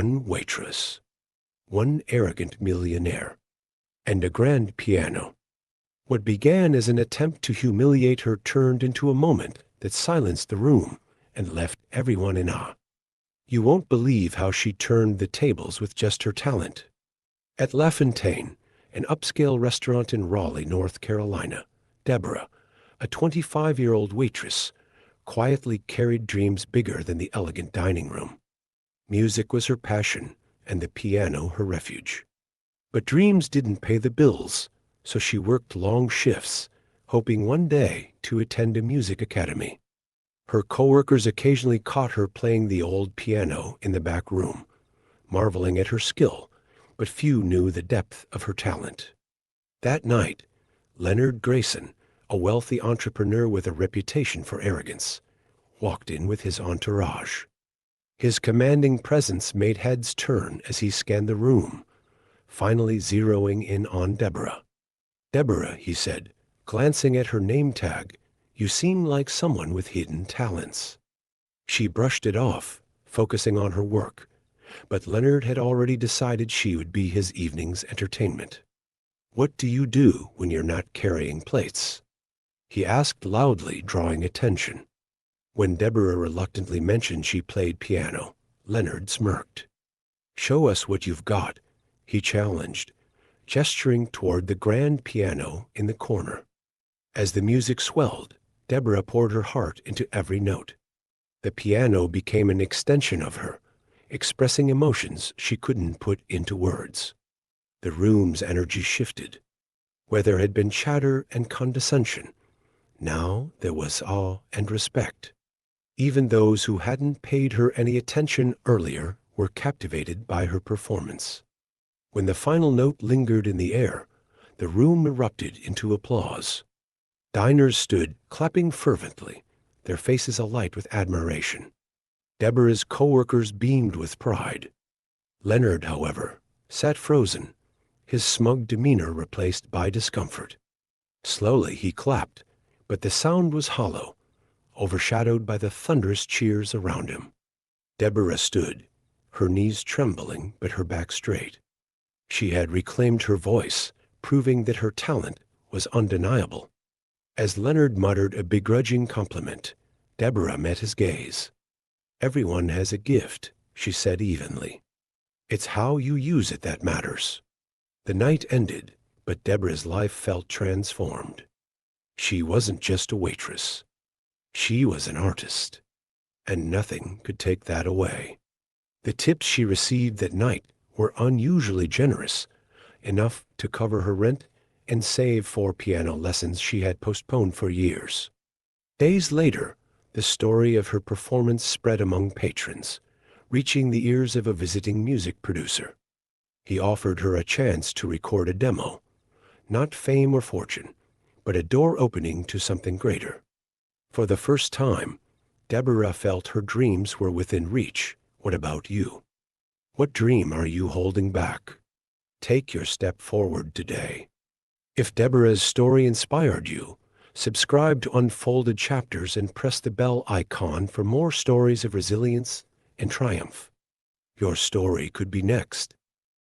one waitress, one arrogant millionaire, and a grand piano. What began as an attempt to humiliate her turned into a moment that silenced the room and left everyone in awe. You won't believe how she turned the tables with just her talent. At La Fontaine, an upscale restaurant in Raleigh, North Carolina, Deborah, a 25-year-old waitress, quietly carried dreams bigger than the elegant dining room. Music was her passion, and the piano her refuge. But dreams didn't pay the bills, so she worked long shifts, hoping one day to attend a music academy. Her coworkers occasionally caught her playing the old piano in the back room, marveling at her skill, but few knew the depth of her talent. That night, Leonard Grayson, a wealthy entrepreneur with a reputation for arrogance, walked in with his entourage. His commanding presence made heads turn as he scanned the room, finally zeroing in on Deborah. "Deborah," he said, glancing at her name tag, "you seem like someone with hidden talents." She brushed it off, focusing on her work, but Leonard had already decided she would be his evening's entertainment. "What do you do when you're not carrying plates?" he asked loudly, drawing attention. When Deborah reluctantly mentioned she played piano, Leonard smirked. "Show us what you've got," he challenged, gesturing toward the grand piano in the corner. As the music swelled, Deborah poured her heart into every note. The piano became an extension of her, expressing emotions she couldn't put into words. The room's energy shifted. Where there had been chatter and condescension, now there was awe and respect. Even those who hadn't paid her any attention earlier were captivated by her performance. When the final note lingered in the air, the room erupted into applause. Diners stood, clapping fervently, their faces alight with admiration. Deborah's coworkers beamed with pride. Leonard, however, sat frozen, his smug demeanor replaced by discomfort. Slowly he clapped, but the sound was hollow, overshadowed by the thunderous cheers around him. Deborah stood, her knees trembling but her back straight. She had reclaimed her voice, proving that her talent was undeniable. As Leonard muttered a begrudging compliment, Deborah met his gaze. "Everyone has a gift," she said evenly. "It's how you use it that matters." The night ended, but Deborah's life felt transformed. She wasn't just a waitress. She was an artist, and nothing could take that away. The tips she received that night were unusually generous, enough to cover her rent and save for piano lessons she had postponed for years. Days later, the story of her performance spread among patrons, reaching the ears of a visiting music producer. He offered her a chance to record a demo, not fame or fortune, but a door opening to something greater. For the first time, Deborah felt her dreams were within reach. What about you? What dream are you holding back? Take your step forward today. If Deborah's story inspired you, subscribe to Unfolded Chapters and press the bell icon for more stories of resilience and triumph. Your story could be next.